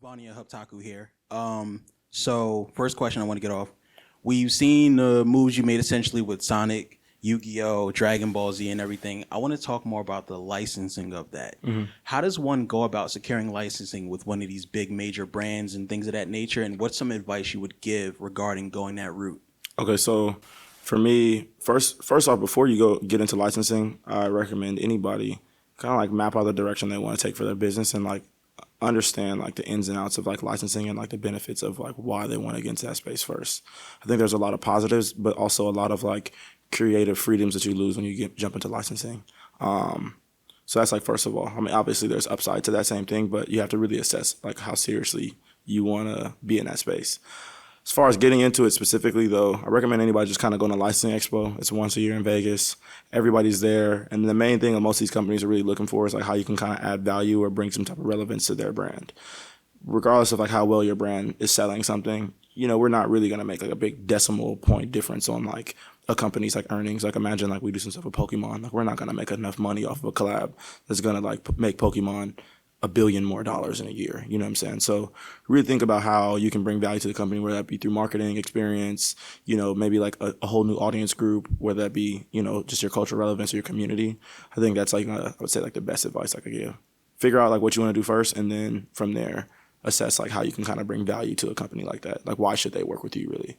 Bonnie Hubtaku here. So first question I want to get off. We've seen the moves you made essentially with Sonic, Yu-Gi-Oh, Dragon Ball Z, and everything. I want to talk more about the licensing of that. How does one go about securing licensing with one of these big major brands and things of that nature? And what's some advice you would give regarding going that route? Okay, so for me, first off, before you go get into licensing, I recommend anybody kind of like map out the direction they want to take for their business and like understand like the ins and outs of like licensing and like the benefits of like why they want to get into that space first. I think there's a lot of positives, but also a lot of like creative freedoms that you lose when you jump into licensing. So that's like first of all. I mean, obviously there's upside to that same thing, but you have to really assess like how seriously you want to be in that space. As far as getting into it specifically, though, I recommend anybody just kind of going to Licensing Expo. It's once a year in Vegas. Everybody's there. And the main thing that most of these companies are really looking for is like how you can kind of add value or bring some type of relevance to their brand. Regardless of like how well your brand is selling something, you know, we're not really going to make like a big decimal point difference on like a company's like earnings. Like imagine like we do some stuff with Pokemon. Like we're not going to make enough money off of a collab that's going to like make Pokemon $1 billion more in a year. You know what I'm saying? So really think about how you can bring value to the company, whether that be through marketing experience, you know, maybe like a whole new audience group, whether that be, you know, just your cultural relevance or your community. I think that's like, I would say like the best advice I could give. Figure out like what you want to do first, and then from there, assess like how you can kind of bring value to a company like that. Like why should they work with you really?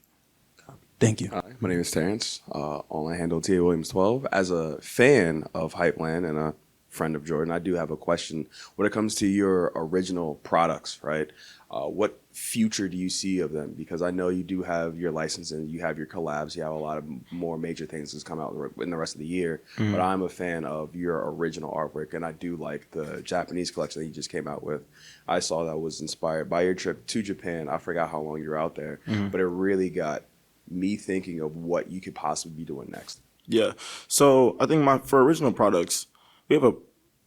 Thank you. Hi, my name is Terrence. Online handle TA Williams 12. As a fan of Hypland and a friend of Jordan, I do have a question. When it comes to your original products, right? What future do you see of them? Because I know you do have your licensing, you have your collabs, you have a lot of more major things that's come out in the rest of the year. But I'm a fan of your original artwork, and I do like the Japanese collection that you just came out with. I saw that was inspired by your trip to Japan. I forgot how long you were out there, but it really got me thinking of what you could possibly be doing next. Yeah. So I think for original products, we have a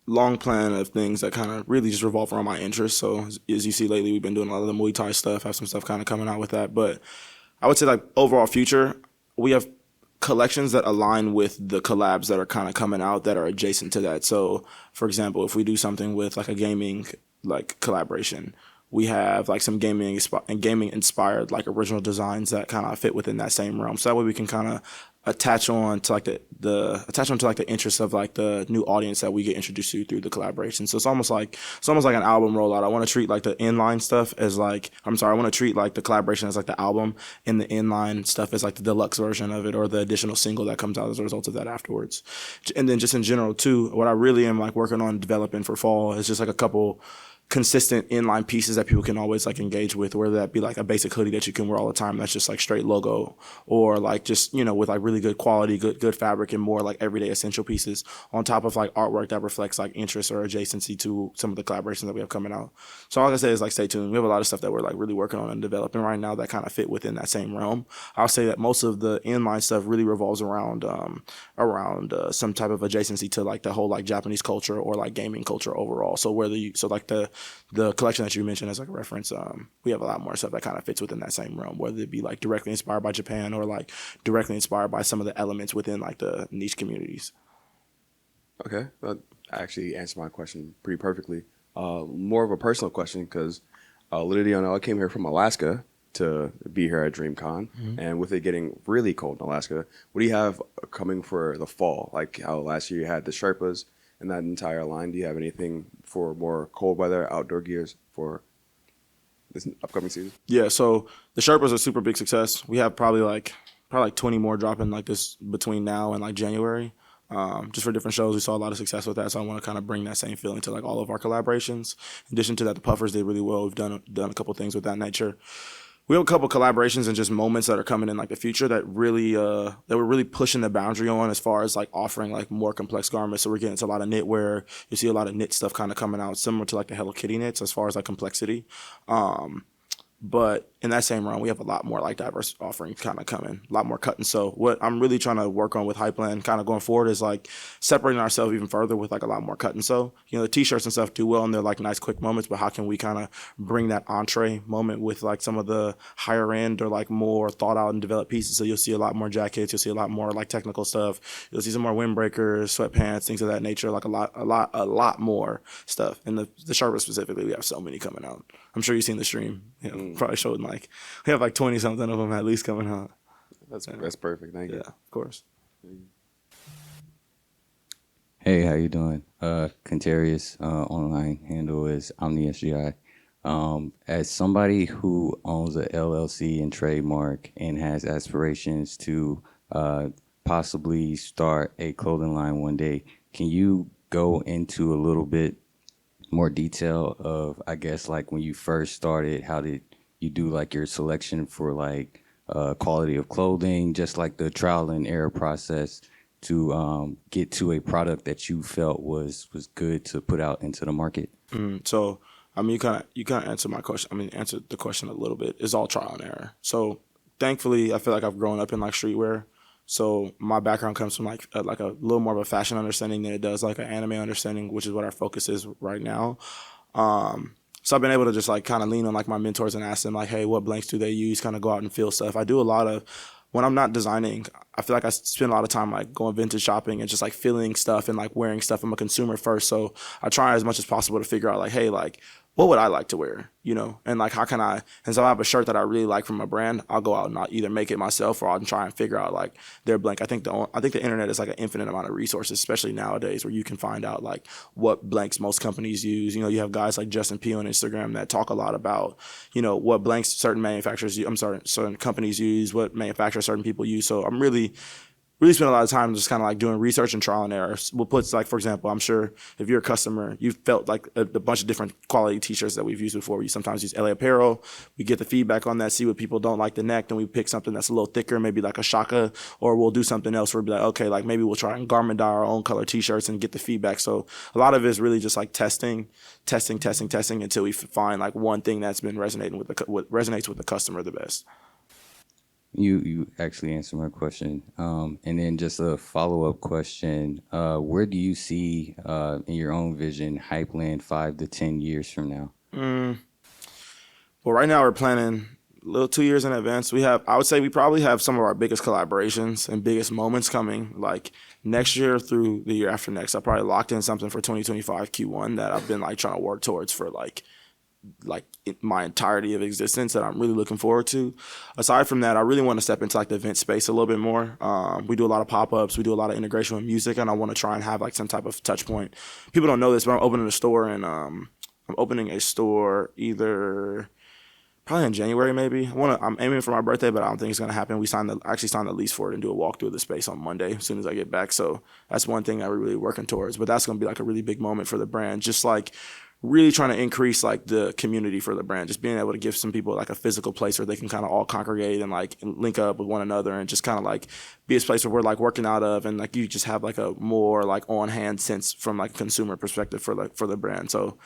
long plan of things that kind of really just revolve around my interests. So as you see lately, we've been doing a lot of the Muay Thai stuff, have some stuff kind of coming out with that. But I would say like overall future, we have collections that align with the collabs that are kind of coming out that are adjacent to that. So for example, if we do something with like a gaming like collaboration, we have like some gaming inspired like original designs that kind of fit within that same realm. So that way we can kind of attach on to like the interests of like the new audience that we get introduced to through the collaboration. So it's almost like an album rollout. I want to treat like the inline stuff as like I want to treat like the collaboration as like the album, and the inline stuff as like the deluxe version of it or the additional single that comes out as a result of that afterwards. And then just in general too, what I really am like working on developing for fall is just like a couple consistent inline pieces that people can always like engage with, whether that be like a basic hoodie that you can wear all the time that's just like straight logo, or like just, you know, with like really good quality, good fabric, and more like everyday essential pieces on top of like artwork that reflects like interest or adjacency to some of the collaborations that we have coming out. So all I can say is like stay tuned. We have a lot of stuff that we're like really working on and developing right now that kind of fit within that same realm. I'll say that most of the inline stuff really revolves around some type of adjacency to like the whole like Japanese culture or like gaming culture overall. So like the collection that you mentioned as like a reference, we have a lot more stuff that kind of fits within that same realm, whether it be like directly inspired by Japan or like directly inspired by some of the elements within like the niche communities. Okay, that actually answered my question pretty perfectly. More of a personal question because literally, I came here from Alaska to be here at Dreamcon, and with it getting really cold in Alaska, what do you have coming for the fall? Like how last year you had the Sherpas and that entire line. Do you have anything for more cold weather outdoor gears for this upcoming season? Yeah, so the Sherpas are super big success. We have probably like 20 more dropping like this between now and like January. Just for different shows, we saw a lot of success with that, so I want to kind of bring that same feeling to like all of our collaborations. In addition to that, the puffers did really well. We've done a couple things with that nature. We have a couple collaborations and just moments that are coming in like the future that really that we're really pushing the boundary on as far as like offering like more complex garments. So we're getting into a lot of knitwear. You see a lot of knit stuff kind of coming out similar to like the Hello Kitty knits as far as like complexity. But in that same realm, we have a lot more like diverse offerings kind of coming, a lot more cut and sew. What I'm really trying to work on with Hypland kind of going forward is like separating ourselves even further with like a lot more cut and sew. You know, the t-shirts and stuff do well and they're like nice quick moments, but how can we kind of bring that entree moment with like some of the higher end or like more thought out and developed pieces? So you'll see a lot more jackets, you'll see a lot more like technical stuff, you'll see some more windbreakers, sweatpants, things of that nature, like a lot more stuff. And the shirt specifically, we have so many coming out. I'm sure you've seen the stream. You know, probably showed like we have like 20 something of them at least coming out. That's perfect. Thank you. Yeah, of course. Hey, how you doing? Contarius, online handle is OmniSGI. As somebody who owns a LLC and trademark and has aspirations to possibly start a clothing line one day, can you go into a little bit more detail of, I guess, like when you first started, how did you do like your selection for like quality of clothing, just like the trial and error process to get to a product that you felt was good to put out into the market? So, I mean, you kind of answer my question. I mean, answer the question a little bit. It's all trial and error. So, thankfully, I feel like I've grown up in like streetwear. So my background comes from like a little more of a fashion understanding than it does like an anime understanding, which is what our focus is right now. So I've been able to just like kind of lean on like my mentors and ask them like, hey, what blanks do they use? Kind of go out and feel stuff. I do a lot of, when I'm not designing, I feel like I spend a lot of time like going vintage shopping and just like feeling stuff and like wearing stuff. I'm a consumer first. So I try as much as possible to figure out like, hey, like, what would I like to wear, you know? And like, how can I, and so I have a shirt that I really like from a brand, I'll go out and I'll either make it myself or I'll try and figure out like their blank. I think the internet is like an infinite amount of resources, especially nowadays, where you can find out like what blanks most companies use. You know, you have guys like Justin P on Instagram that talk a lot about, you know, what blanks certain certain companies use, what manufacturers certain people use. So I'm really spend a lot of time just kind of like doing research and trial and error. We'll put like, for example, I'm sure if you're a customer, you've felt like a bunch of different quality t-shirts that we've used before. We sometimes use LA Apparel. We get the feedback on that, see what people don't like the neck, then we pick something that's a little thicker, maybe like a shaka, or we'll do something else where we'll be like, okay, like maybe we'll try and garment dye our own color t-shirts and get the feedback. So a lot of it is really just like testing until we find like one thing that's been resonating what resonates with the customer the best. You actually answered my question. And then just a follow-up question. Where do you see, in your own vision, Hypland 5 to 10 years from now? Well, right now we're planning a little 2 years in advance. I would say we probably have some of our biggest collaborations and biggest moments coming like next year through the year after next. I probably locked in something for 2025 Q1 that I've been like trying to work towards for like my entirety of existence that I'm really looking forward to. Aside from that, I really want to step into like the event space a little bit more. We do a lot of pop-ups, we do a lot of integration with music, and I want to try and have like some type of touch point. People don't know this, but I'm opening a store either probably in January maybe. I'm aiming for my birthday, but I don't think it's gonna happen. We actually signed the lease for it and do a walkthrough of the space on Monday as soon as I get back. So that's one thing that we're really working towards. But that's gonna be like a really big moment for the brand. Just like really trying to increase like the community for the brand, just being able to give some people like a physical place where they can kind of all congregate and like link up with one another and just kind of like be a place where we're like working out of, and like you just have like a more like on hand sense from like a consumer perspective for the brand. So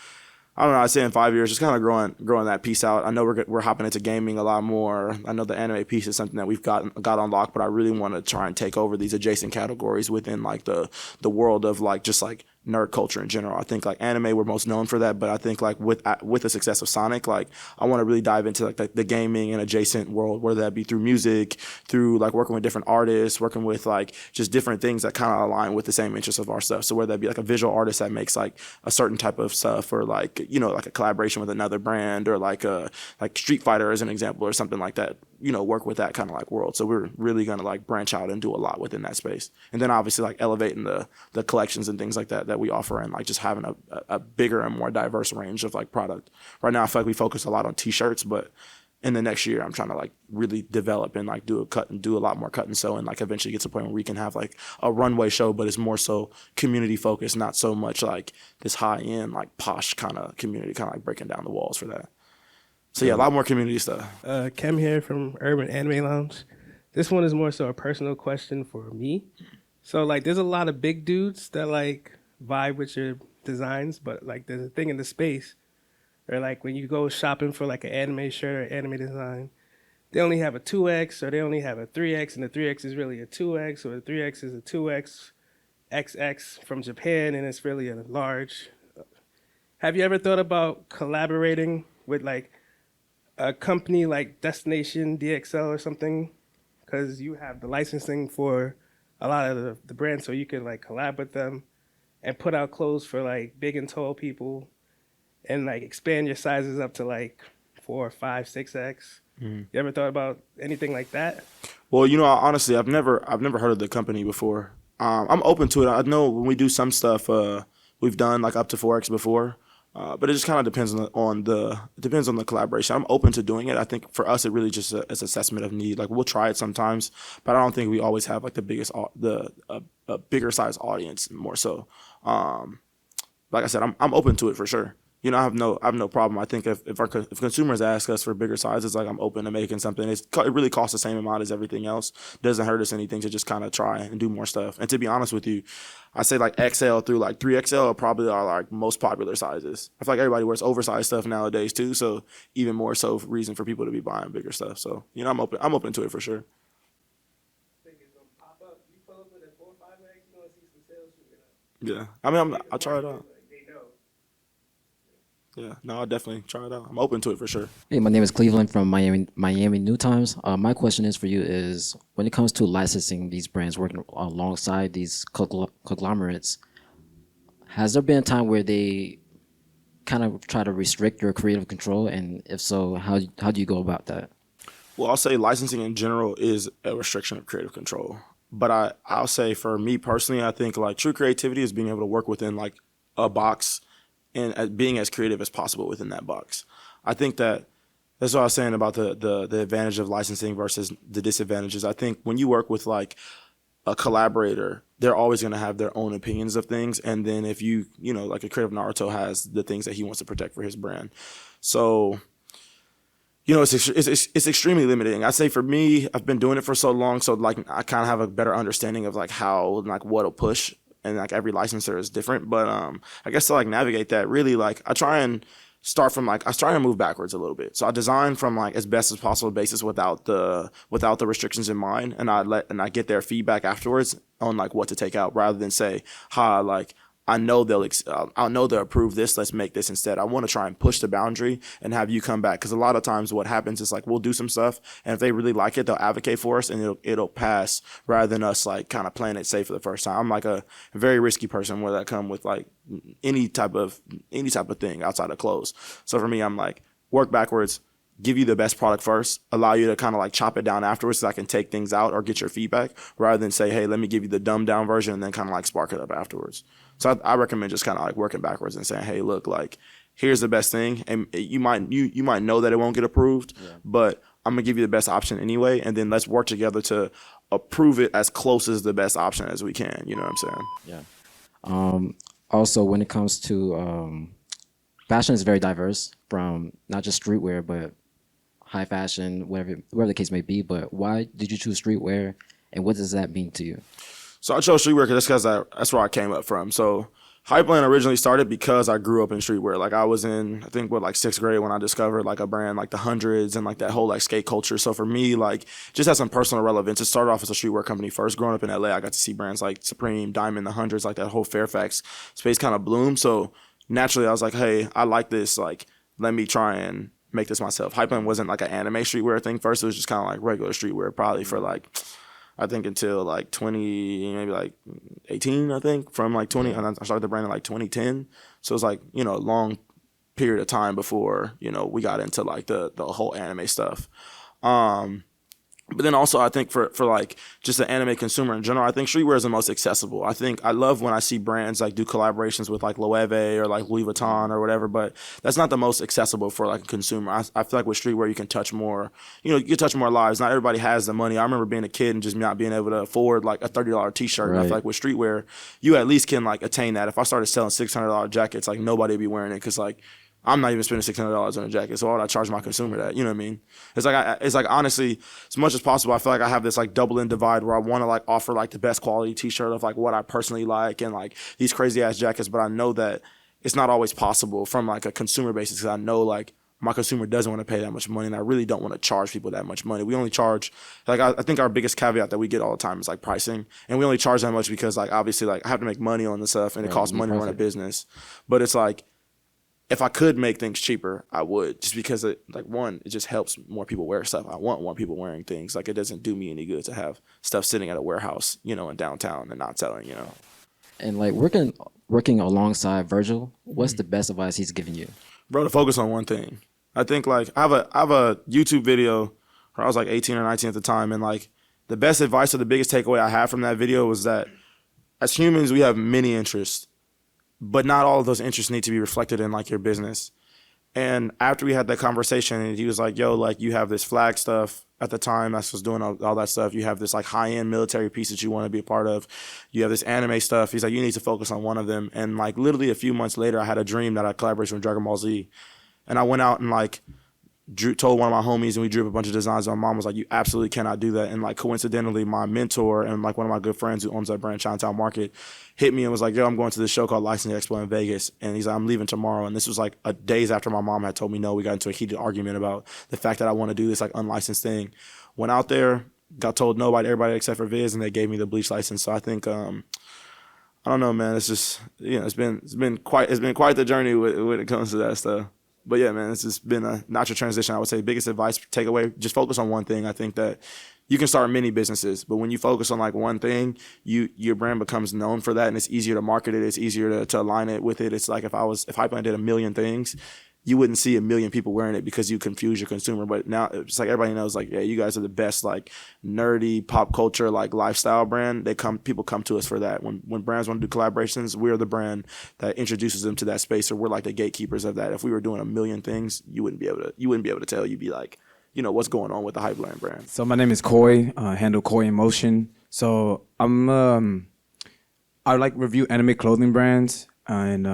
I don't know, I'd say in 5 years, just kind of growing that piece out. I know we're hopping into gaming a lot more. I know the anime piece is something that we've got unlocked, but I really want to try and take over these adjacent categories within like the world of like just like nerd culture in general. I think like anime, we're most known for that, but I think like with the success of Sonic, like I want to really dive into like the gaming and adjacent world, whether that be through music, through like working with different artists, working with like just different things that kind of align with the same interests of our stuff. So whether that be like a visual artist that makes like a certain type of stuff, or like, you know, like a collaboration with another brand, or like Street Fighter as an example, or something like that, you know, work with that kind of like world. So we're really gonna like branch out and do a lot within that space, and then obviously like elevating the collections and things like that we offer, and like just having a bigger and more diverse range of like product. Right now I feel like we focus a lot on t-shirts, but in the next year I'm trying to like really develop and like do a lot more cut and sew, and like eventually get to a point where we can have like a runway show, but it's more so community focused, not so much like this high end like posh kind of community, kind of like breaking down the walls for that. So yeah, a lot more community stuff. Kem here from Urban Anime Lounge. This one is more so a personal question for me. So like there's a lot of big dudes that like vibe with your designs, but like there's a thing in the space or like when you go shopping for like an anime shirt or anime design, they only have a 2X or they only have a 3X, and the 3X is really a 2X, or the 3X is a 2X XX from Japan, and it's really a large. Have you ever thought about collaborating with like a company like Destination DXL or something? Because you have the licensing for a lot of the brands, so you can like collab with them and put out clothes for like big and tall people, and like expand your sizes up to like 4, 5, 6X. You ever thought about anything like that? Well, honestly, I've never heard of the company before. I'm open to it. I know when we do some stuff, we've done like up to 4X before, but it just kind of depends on the collaboration. I'm open to doing it. I think for us, it really just is assessment of need. Like we'll try it sometimes, but I don't think we always have like the biggest a bigger size audience. More so, like I said, I'm open to it for sure. I have no problem. I think if consumers ask us for bigger sizes, like I'm open to making something. It really costs the same amount as everything else. Doesn't hurt us anything to just kind of try and do more stuff. And to be honest with you, I say like XL through like 3XL probably are like most popular sizes. I feel like everybody wears oversized stuff nowadays too, so even more so reason for people to be buying bigger stuff. So I'm open to it for sure. Think it's gonna pop up. You pull up with a 4 or 5X, you're gonna see some sales shooting up. Yeah, I mean I'll try it out. Like, they know. Yeah, no, I'll definitely try it out. I'm open to it for sure. Hey, my name is Cleveland from Miami New Times. My question is for you is when it comes to licensing these brands, working alongside these conglomerates, has there been a time where they kind of try to restrict your creative control? And if so, how do you go about that? Well, I'll say licensing in general is a restriction of creative control. But I'll say for me personally, I think like true creativity is being able to work within like a box and being as creative as possible within that box. I think that's what I was saying about the advantage of licensing versus the disadvantages. I think when you work with like a collaborator, they're always going to have their own opinions of things. And then if like a creative Naruto has the things that he wants to protect for his brand. So, it's extremely limiting. I say for me, I've been doing it for so long. So like I kind of have a better understanding of like how, like what'll push. And like every licensor is different, but I guess to like navigate that, really like I try and move backwards a little bit. So I design from like as best as possible basis without the restrictions in mind, and I get their feedback afterwards on like what to take out, rather than say, like I know they'll approve this. Let's make this instead. I want to try and push the boundary and have you come back, because a lot of times what happens is like we'll do some stuff, and if they really like it, they'll advocate for us, and it'll pass rather than us like kind of playing it safe for the first time. I'm like a very risky person where I come with like any type of thing outside of clothes. So for me, I'm like work backwards, give you the best product first, allow you to kind of like chop it down afterwards so I can take things out or get your feedback, rather than say, hey, let me give you the dumbed down version and then kind of like spark it up afterwards. So I recommend just kind of like working backwards and saying, hey, look, like here's the best thing, and you might know that it won't get approved, but I'm gonna give you the best option anyway, and then let's work together to approve it as close as the best option as we can. You know what I'm saying? Yeah. Also, when it comes to fashion, is very diverse, from not just streetwear but high fashion, whatever the case may be. But why did you choose streetwear, and what does that mean to you? So I chose streetwear because that's where I came up from. So Hypland originally started because I grew up in streetwear. Like I was in, I think, like 6th grade when I discovered like a brand like the Hundreds and like that whole like skate culture. So for me, like just had some personal relevance. It started off as a streetwear company first. Growing up in LA, I got to see brands like Supreme, Diamond, the Hundreds, like that whole Fairfax space kind of bloomed. So naturally I was like, hey, I like this. Like, let me try and make this myself. Hypland wasn't like an anime streetwear thing first. It was just kind of like regular streetwear, probably for like, I think until like 20, maybe like 18, I think, from like 20, and I started the brand in like 2010. So it was like, a long period of time before, we got into like the whole anime stuff. But then also I think for like just the anime consumer in general, I think streetwear is the most accessible. I love when I see brands like do collaborations with like Loewe or like Louis Vuitton or whatever, but that's not the most accessible for like a consumer. I feel like with streetwear you can touch more, you can touch more lives. Not everybody has the money. I remember being a kid and just not being able to afford like a $30 t-shirt. Right. And I feel like with streetwear, you at least can like attain that. If I started selling $600 jackets, like nobody would be wearing it, because like I'm not even spending $600 on a jacket, so why would I charge my consumer that? You know what I mean? It's like honestly, as much as possible, I feel like I have this like double and divide where I want to like offer like the best quality T-shirt of like what I personally like and like these crazy ass jackets, but I know that it's not always possible from like a consumer basis, because I know like my consumer doesn't want to pay that much money, and I really don't want to charge people that much money. We only charge, like, I think our biggest caveat that we get all the time is like pricing, and we only charge that much because like obviously like I have to make money on this stuff, and it costs money to run a business. But it's like, if I could make things cheaper, I would, just because it, like, one, it just helps more people wear stuff. I want more people wearing things. Like, it doesn't do me any good to have stuff sitting at a warehouse, you know, in downtown and not selling, you know. And like working alongside Virgil, what's the best advice he's given you? Bro, to focus on one thing. I think like I have a YouTube video where I was like 18 or 19 at the time, and like the best advice or the biggest takeaway I had from that video was that as humans we have many interests, but not all of those interests need to be reflected in like your business. And after we had that conversation, he was like, yo, like, you have this flag stuff at the time that's was doing all that stuff. You have this like high-end military piece that you want to be a part of. You have this anime stuff. He's like, you need to focus on one of them. And like literally a few months later, I had a dream that I collaborated with Dragon Ball Z. And I went out and like told one of my homies, and we drew up a bunch of designs. And my mom was like, you absolutely cannot do that. And like coincidentally, my mentor and like one of my good friends who owns that brand, Chinatown Market, hit me and was like, yo, I'm going to this show called Licensing Expo in Vegas. And he's like, I'm leaving tomorrow. And this was like days after my mom had told me no. We got into a heated argument about the fact that I want to do this like unlicensed thing. Went out there, got told no by everybody except for Viz, and they gave me the bleach license. So I think I don't know, man. It's just, you know, it's been quite the journey when it comes to that stuff. But yeah, man, it's just been a natural transition. I would say biggest advice, takeaway, just focus on one thing. I think that you can start many businesses, but when you focus on like one thing, your brand becomes known for that, and it's easier to market it. It's easier to align it with it. It's like if Hypland did a million things, you wouldn't see a million people wearing it because you confuse your consumer. But now it's like everybody knows, like, yeah, you guys are the best, like, nerdy pop culture, like, lifestyle brand. People come to us for that. When brands want to do collaborations, we're the brand that introduces them to that space, or we're like the gatekeepers of that. If we were doing a million things, you wouldn't be able to tell. You'd be like, you know, what's going on with the Hypland brand. So my name is Koi, handle Koi in Motion. So I like review anime clothing brands, and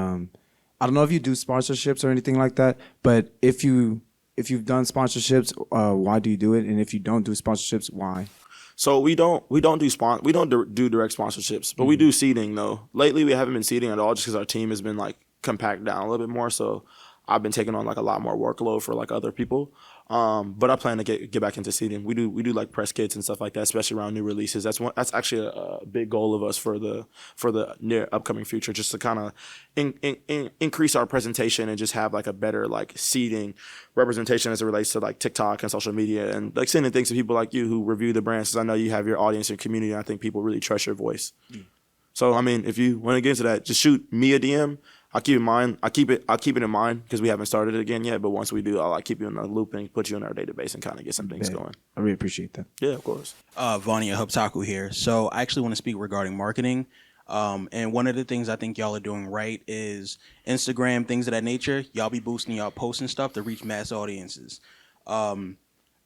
I don't know if you do sponsorships or anything like that, but if you've done sponsorships, why do you do it? And if you don't do sponsorships, why? So we don't do direct sponsorships, but we do seeding though. Lately we haven't been seeding at all, just because our team has been like compact down a little bit more. So I've been taking on like a lot more workload for like other people. But I plan to get back into seeding. We do like press kits and stuff like that, especially around new releases. That's actually a big goal of us for the near upcoming future, just to kind of increase our presentation and just have like a better like seeding representation as it relates to like TikTok and social media, and like sending things to people like you who review the brands. Because I know you have your audience and community, and I think people really trust your voice. So I mean, if you want to get into that, just shoot me a DM. I'll keep it in mind because we haven't started it again yet. But once we do, I'll like keep you in the loop and put you in our database and kind of get some things going. I really appreciate that. Yeah, of course. Vania Hubtaku here. So I actually want to speak regarding marketing. And one of the things I think y'all are doing right is Instagram, things of that nature. Y'all be boosting y'all posts and stuff to reach mass audiences.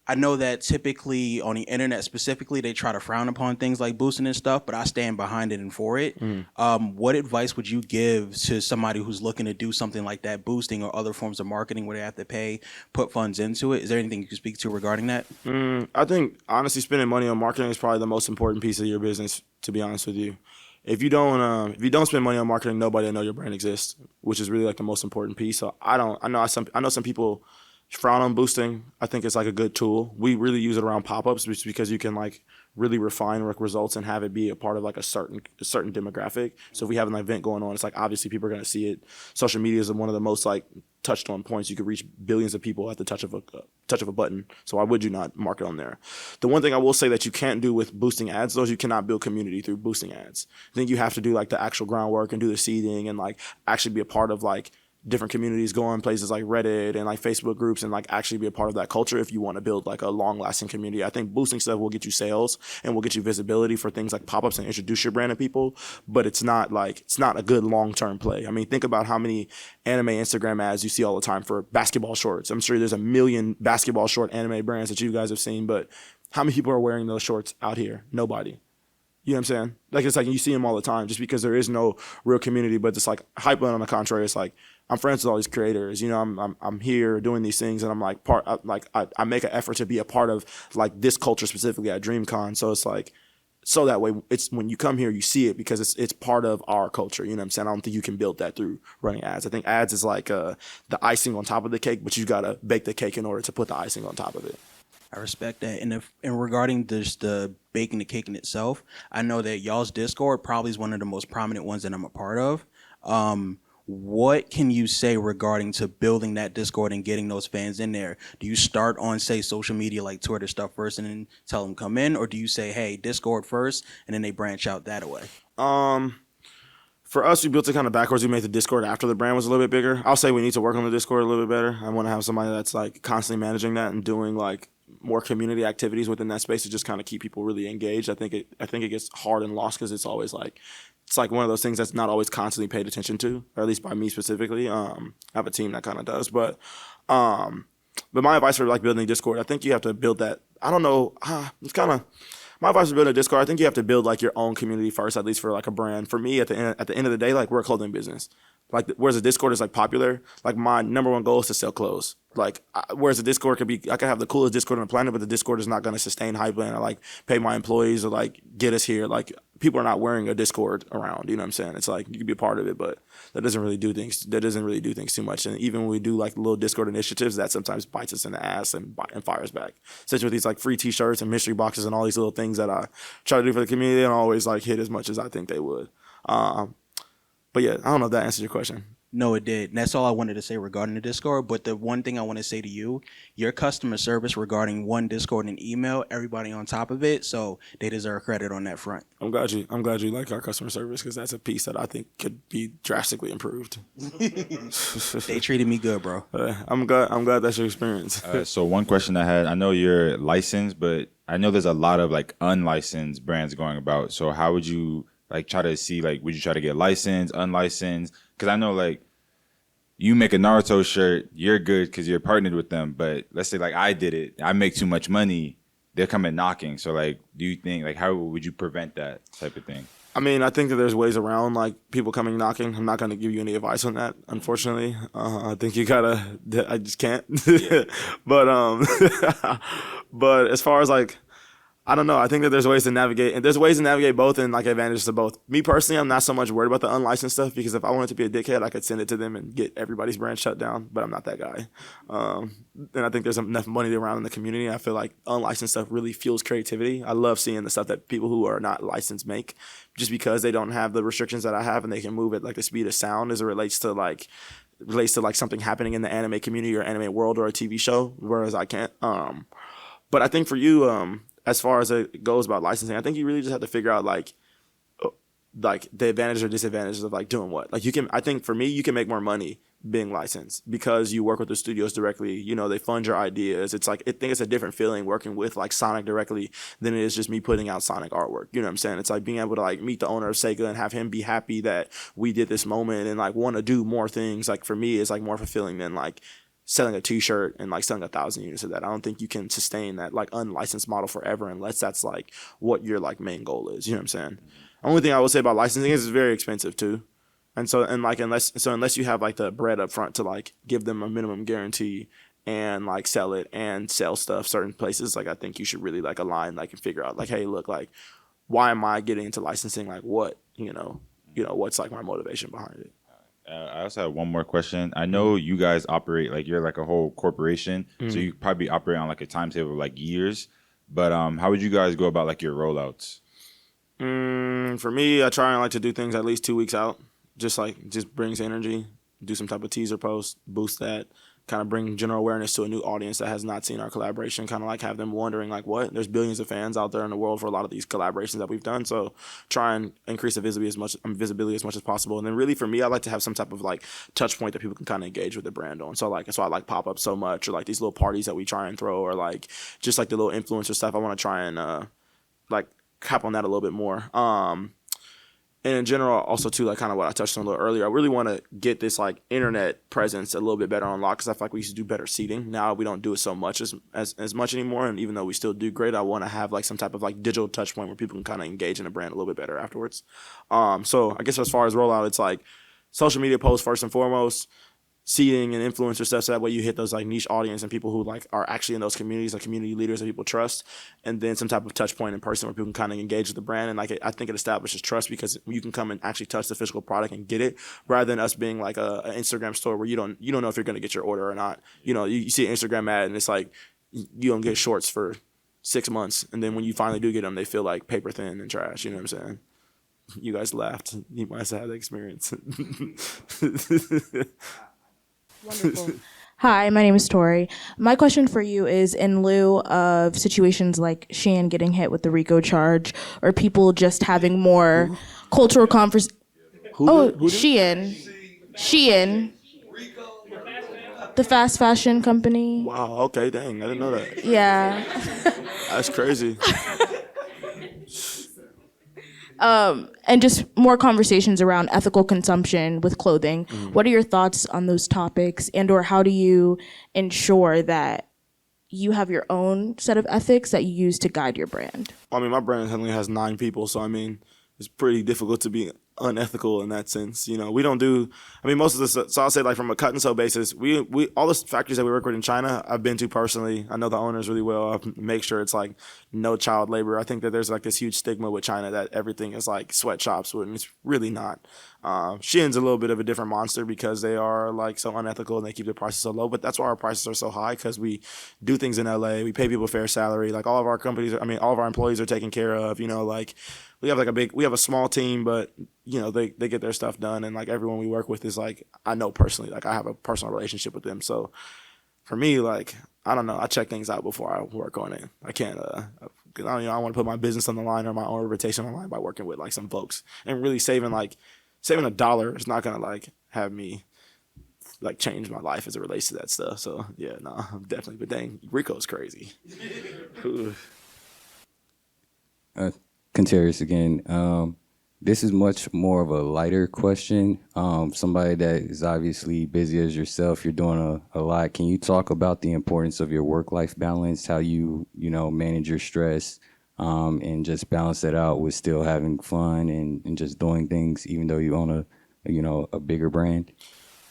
I know that typically on the internet specifically, they try to frown upon things like boosting and stuff, but I stand behind it and for it. What advice would you give to somebody who's looking to do something like that, boosting or other forms of marketing where they have to put funds into it? Is there anything you can speak to regarding that? I think honestly, spending money on marketing is probably the most important piece of your business, to be honest with you. If you don't spend money on marketing, nobody will know your brand exists, which is really like the most important piece. So I know some people frown on boosting. I think it's like a good tool. We really use it around pop-ups just because you can like really refine results and have it be a part of like a certain demographic. So if we have an event going on, it's like obviously people are going to see it. Social media is one of the most like touched on points. You could reach billions of people at the touch of a button. So why would you not market on there? The one thing I will say that you can't do with boosting ads though is you cannot build community through boosting ads. I think you have to do like the actual groundwork and do the seeding and like actually be a part of like different communities, go on places like Reddit and like Facebook groups and like actually be a part of that culture if you want to build like a long-lasting community. I think boosting stuff will get you sales and will get you visibility for things like pop-ups and introduce your brand to people, but it's not a good long-term play. I mean, think about how many anime Instagram ads you see all the time for basketball shorts. I'm sure there's a million basketball short anime brands that you guys have seen, but how many people are wearing those shorts out here? Nobody. You know what I'm saying? Like, it's like you see them all the time just because there is no real community. But it's like Hypland, on the contrary, it's like I'm friends with all these creators. You know, I'm here doing these things, and I'm like I make an effort to be a part of like this culture specifically at Dreamcon. So it's like so that way it's when you come here you see it because it's part of our culture. You know what I'm saying? I don't think you can build that through running ads. I think ads is like the icing on top of the cake, but you gotta bake the cake in order to put the icing on top of it. I respect that. And regarding the baking the cake in itself, I know that y'all's Discord probably is one of the most prominent ones that I'm a part of. What can you say regarding to building that Discord and getting those fans in there? Do you start on, say, social media like Twitter stuff first and then tell them come in? Or do you say, hey, Discord first, and then they branch out that way? For us, we built it kind of backwards. We made the Discord after the brand was a little bit bigger. I'll say we need to work on the Discord a little bit better. I want to have somebody that's like constantly managing that and doing like more community activities within that space to just kind of keep people really engaged. I think it gets hard and lost because it's always like one of those things that's not always constantly paid attention to, or at least by me specifically. I have a team that kind of does, but my advice for like building Discord, I think you have to build that. I don't know. It's kind of my advice for building a Discord. I think you have to build like your own community first, at least for like a brand. For me, at the end of the day, like we're a clothing business. Like whereas the Discord is like popular, like my number one goal is to sell clothes. Like whereas the Discord could be, I could have the coolest Discord on the planet, but the Discord is not going to sustain Hypland or like pay my employees or like get us here. Like people are not wearing a Discord around. You know what I'm saying? It's like you can be a part of it, but that doesn't really do things. That doesn't really do things too much. And even when we do like little Discord initiatives, that sometimes bites us in the ass and fires back. Such with these like free T-shirts and mystery boxes and all these little things that I try to do for the community, they don't always like hit as much as I think they would. But yeah, I don't know if that answers your question. No, it did. And that's all I wanted to say regarding the Discord. But the one thing I want to say to you, your customer service regarding one Discord and email, everybody on top of it. So they deserve credit on that front. I'm glad you like our customer service because that's a piece that I think could be drastically improved. They treated me good, bro. I'm glad that's your experience. So one question I had, I know you're licensed, but I know there's a lot of like unlicensed brands going about. So how would you like try to see, like, would you try to get licensed, unlicensed? Because I know, like, you make a Naruto shirt, you're good because you're partnered with them. But let's say, like, I did it. I make too much money. They're coming knocking. So, like, do you think, like, how would you prevent that type of thing? I mean, I think that there's ways around, like, people coming knocking. I'm not going to give you any advice on that, unfortunately. I think you got to – I just can't. Yeah. But as far as, like – I don't know. I think that there's ways to navigate, and there's ways to navigate both and like advantages to both. Me personally, I'm not so much worried about the unlicensed stuff because if I wanted to be a dickhead, I could send it to them and get everybody's brand shut down, but I'm not that guy. And I think there's enough money around in the community. I feel like unlicensed stuff really fuels creativity. I love seeing the stuff that people who are not licensed make just because they don't have the restrictions that I have and they can move at like the speed of sound as it relates to like something happening in the anime community or anime world or a TV show, whereas I can't. But I think for you, as far as it goes about licensing, I think you really just have to figure out like the advantages or disadvantages of like doing what. Like I think for me, you can make more money being licensed because you work with the studios directly. You know, they fund your ideas. It's like I think it's a different feeling working with like Sonic directly than it is just me putting out Sonic artwork. You know what I'm saying? It's like being able to like meet the owner of Sega and have him be happy that we did this moment and like want to do more things. Like for me, it's like more fulfilling than like selling a T-shirt and like selling 1,000 units of that. I don't think you can sustain that like unlicensed model forever unless that's like what your like main goal is. You know what I'm saying? Only thing I would say about licensing is it's very expensive too. And so unless you have like the bread up front to like give them a minimum guarantee and like sell it and sell stuff certain places, like I think you should really like align like and figure out like, hey, look, like why am I getting into licensing? Like what, you know, what's like my motivation behind it? I also have one more question. I know you guys operate like you're like a whole corporation, so you probably operate on like a timetable of like years. But how would you guys go about like your rollouts? For me, I try and like to do things at least 2 weeks out. Just brings energy. Do some type of teaser post, boost that, kind of bring general awareness to a new audience that has not seen our collaboration. Kind of like have them wondering like, what? There's billions of fans out there in the world for a lot of these collaborations that we've done. So try and increase the visibility as much as possible. And then really for me, I like to have some type of like touch point that people can kind of engage with the brand on. So I like pop up so much, or like these little parties that we try and throw, or like just like the little influencer stuff. I want to try and like cap on that a little bit more. And in general, also too, like kind of what I touched on a little earlier, I really want to get this like internet presence a little bit better on lock because I feel like we used to do better seating. Now we don't do it so much as much anymore. And even though we still do great, I want to have like some type of like digital touch point where people can kind of engage in the brand a little bit better afterwards. So I guess as far as rollout, it's like social media posts first and foremost. seeding and influencer stuff, so that way you hit those like niche audience and people who like are actually in those communities, like community leaders that people trust, and then some type of touch point in person where people can kind of engage with the brand. And like I think it establishes trust because you can come and actually touch the physical product and get it, rather than us being like an Instagram store where you don't know if you're going to get your order or not. You see an Instagram ad and it's like you don't get shorts for 6 months, and then when you finally do get them, they feel like paper thin and trash. You know what I'm saying? You guys laughed. You might have had the experience. Wonderful. Hi, my name is Tori. My question for you is, in lieu of situations like Shein getting hit with the RICO charge, or people just having more cultural Shein. The fast fashion company. Wow, okay, dang, I didn't know that. Yeah. That's crazy. And just more conversations around ethical consumption with clothing. Mm-hmm. What are your thoughts on those topics, and or how do you ensure that you have your own set of ethics that you use to guide your brand? I mean, my brand only has 9 people, so I mean, it's pretty difficult to be unethical in that sense. We don't do, I mean, most of this, so I'll say like from a cut and sew basis, we all the factories that we work with in China, I've been to personally. I know the owners really well. I make sure it's like no child labor. I think that there's like this huge stigma with China that everything is like sweatshops, and it's really not. Shein's a little bit of a different monster because they are like so unethical and they keep their prices so low, but that's why our prices are so high, because we do things in LA, we pay people fair salary, like all of our companies, I mean, all of our employees are taken care of, like we have a small team, but they get their stuff done, and like everyone we work with is like, I know personally, like I have a personal relationship with them. So for me, like, I don't know, I check things out before I work on it. I can't, I want to put my business on the line or my own reputation on the line by working with like some folks, and really saving $1 is not gonna like have me like change my life as it relates to that stuff. So yeah, no, definitely. But dang, Rico's crazy. Contarius again. This is much more of a lighter question. Somebody that is obviously busy as yourself, you're doing a lot. Can you talk about the importance of your work-life balance, how you manage your stress, and just balance that out with still having fun and just doing things, even though you own a bigger brand?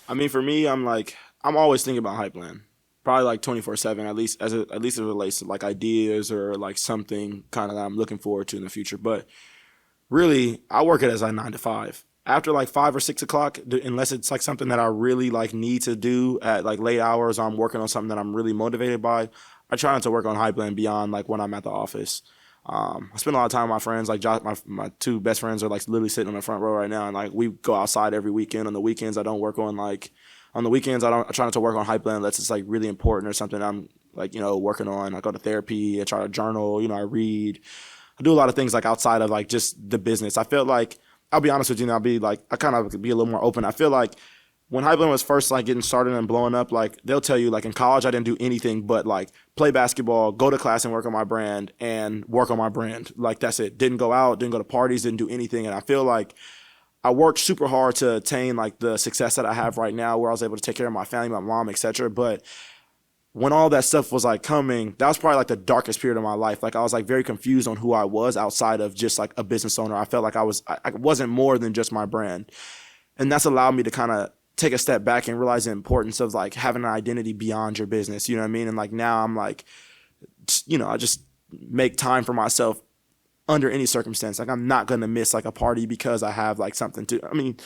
I mean, for me, I'm always thinking about Hypland. Probably like 24/7, at least as it relates to like ideas or like something kind of that I'm looking forward to in the future. But really, I work it as like 9 to 5. After like 5 or 6 o'clock, unless it's like something that I really like need to do at like late hours, or I'm working on something that I'm really motivated by, I try not to work on Hypland beyond like when I'm at the office. I spend a lot of time with my friends. Like Josh, my 2 best friends are like literally sitting on the front row right now, and like we go outside every weekend. On the weekends, I don't work on like. On the weekends, I try not to work on Hypland unless it's like really important or something I'm like working on. I go to therapy. I try to journal. I read. I do a lot of things like outside of like just the business. I feel like, I'll be honest with you, and I kind of be a little more open. I feel like when Hypland was first like getting started and blowing up, like they'll tell you like in college I didn't do anything but like play basketball, go to class and work on my brand, and work on my brand. Like that's it. Didn't go out, didn't go to parties, didn't do anything. And I feel like I worked super hard to attain like the success that I have right now, where I was able to take care of my family, my mom, etc. But when all that stuff was like coming, that was probably like the darkest period of my life. Like I was like very confused on who I was outside of just like a business owner. I felt like I wasn't more than just my brand. And that's allowed me to kind of take a step back and realize the importance of like having an identity beyond your business. You know what I mean? And like now I'm like, I just make time for myself under any circumstance. Like I'm not going to miss like a party because I have like something to, I mean,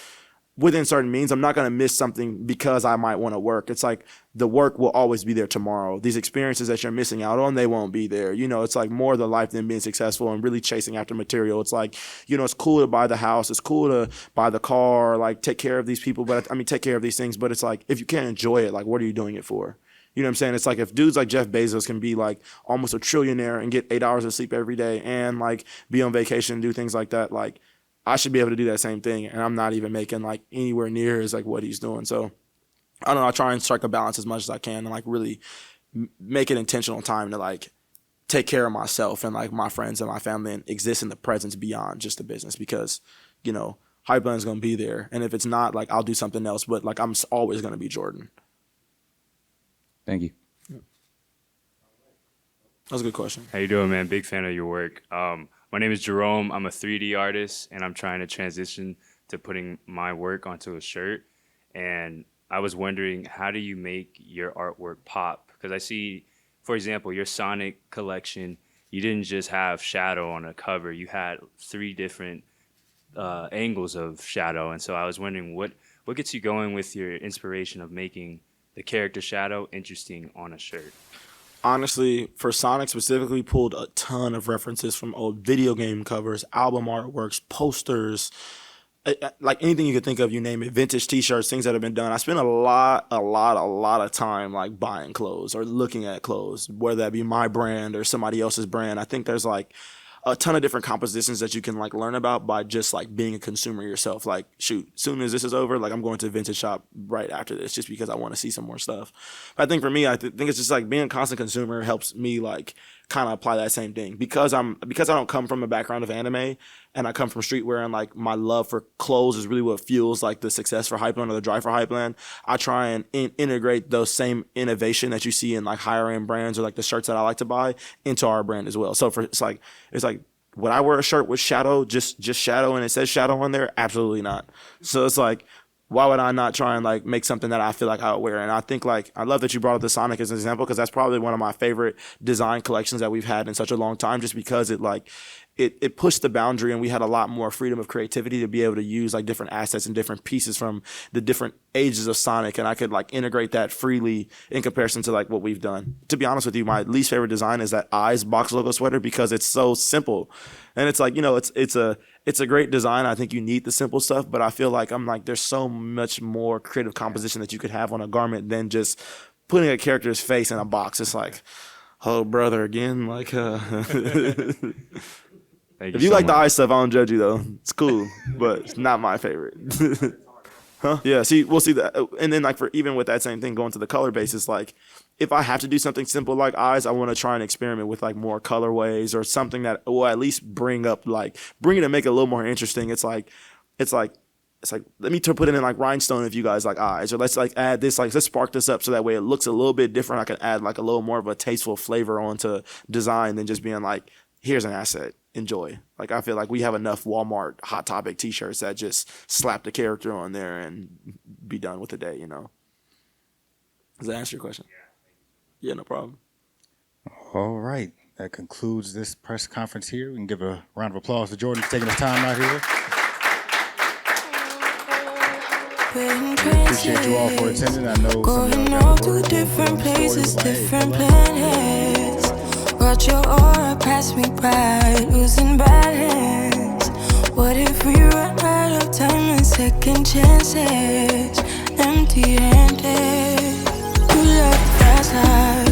within certain means, I'm not going to miss something because I might want to work. It's like the work will always be there tomorrow. These experiences that you're missing out on, they won't be there. It's like more the life than being successful and really chasing after material. It's like, it's cool to buy the house. It's cool to buy the car, like take care of these people, take care of these things. But it's like, if you can't enjoy it, like, what are you doing it for? You know what I'm saying? It's like if dudes like Jeff Bezos can be like almost a trillionaire and get 8 hours of sleep every day and like be on vacation and do things like that, like I should be able to do that same thing. And I'm not even making like anywhere near as like what he's doing. So I don't know. I try and strike a balance as much as I can and like really make an intentional time to like take care of myself and like my friends and my family and exist in the presence beyond just the business, because, Hypland's going to be there. And if it's not, like I'll do something else, but like I'm always going to be Jordan. Thank you. That was a good question. How you doing, man? Big fan of your work. My name is Jerome. I'm a 3D artist, and I'm trying to transition to putting my work onto a shirt. And I was wondering, how do you make your artwork pop? Because I see, for example, your Sonic collection, you didn't just have Shadow on a cover. You had 3 different angles of Shadow. And so I was wondering, what gets you going with your inspiration of making the character Shadow interesting on a shirt? Honestly, for Sonic specifically, pulled a ton of references from old video game covers, album artworks, posters, like anything you could think of, you name it, vintage T-shirts, things that have been done. I spent a lot of time like buying clothes or looking at clothes, whether that be my brand or somebody else's brand. I think there's like a ton of different compositions that you can like learn about by just like being a consumer yourself. Like, shoot, soon as this is over, like I'm going to a vintage shop right after this just because I want to see some more stuff. But I think for me, I think it's just like being a constant consumer helps me like kind of apply that same thing because I don't come from a background of anime and I come from streetwear, and like my love for clothes is really what fuels like the success for Hypland or the drive for Hypland. I try and integrate those same innovation that you see in like higher end brands or like the shirts that I like to buy into our brand as well. So it's like would I wear a shirt with Shadow, just Shadow, and it says Shadow on there? Absolutely not. So it's like, why would I not try and like make something that I feel like I would wear? And I think like, I love that you brought up the Sonic as an example, because that's probably one of my favorite design collections that we've had in such a long time, just because it pushed the boundary and we had a lot more freedom of creativity to be able to use like different assets and different pieces from the different ages of Sonic. And I could like integrate that freely in comparison to like what we've done. To be honest with you, my least favorite design is that Eyes box logo sweater, because it's so simple. And it's like, it's a great design. I think you need the simple stuff, but I feel like there's so much more creative composition that you could have on a garment than just putting a character's face in a box. It's like, oh brother, again, like if you like the eye stuff, I don't judge you though. It's cool, but it's not my favorite. Huh? Yeah. See, we'll see that. And then like for even with that same thing going to the color basis, like if I have to do something simple like eyes, I want to try and experiment with like more colorways or something that will at least bring it and make it a little more interesting. It's like let me put it in like rhinestone if you guys like eyes, or let's like add this, like let's spark this up so that way it looks a little bit different. I can add like a little more of a tasteful flavor onto design than just being like, here's an asset, enjoy. Like I feel like we have enough Walmart Hot Topic t-shirts that just slap the character on there and be done with the day, Does that answer your question? Yeah, no problem. All right. That concludes this press conference here. We can give a round of applause to Jordan for taking his time out here. We appreciate you all for attending. I know going all to different places, different planets. Watch your aura pass me by, losing balance. What if we run out of time and second chances? Empty-handed, you left fast life.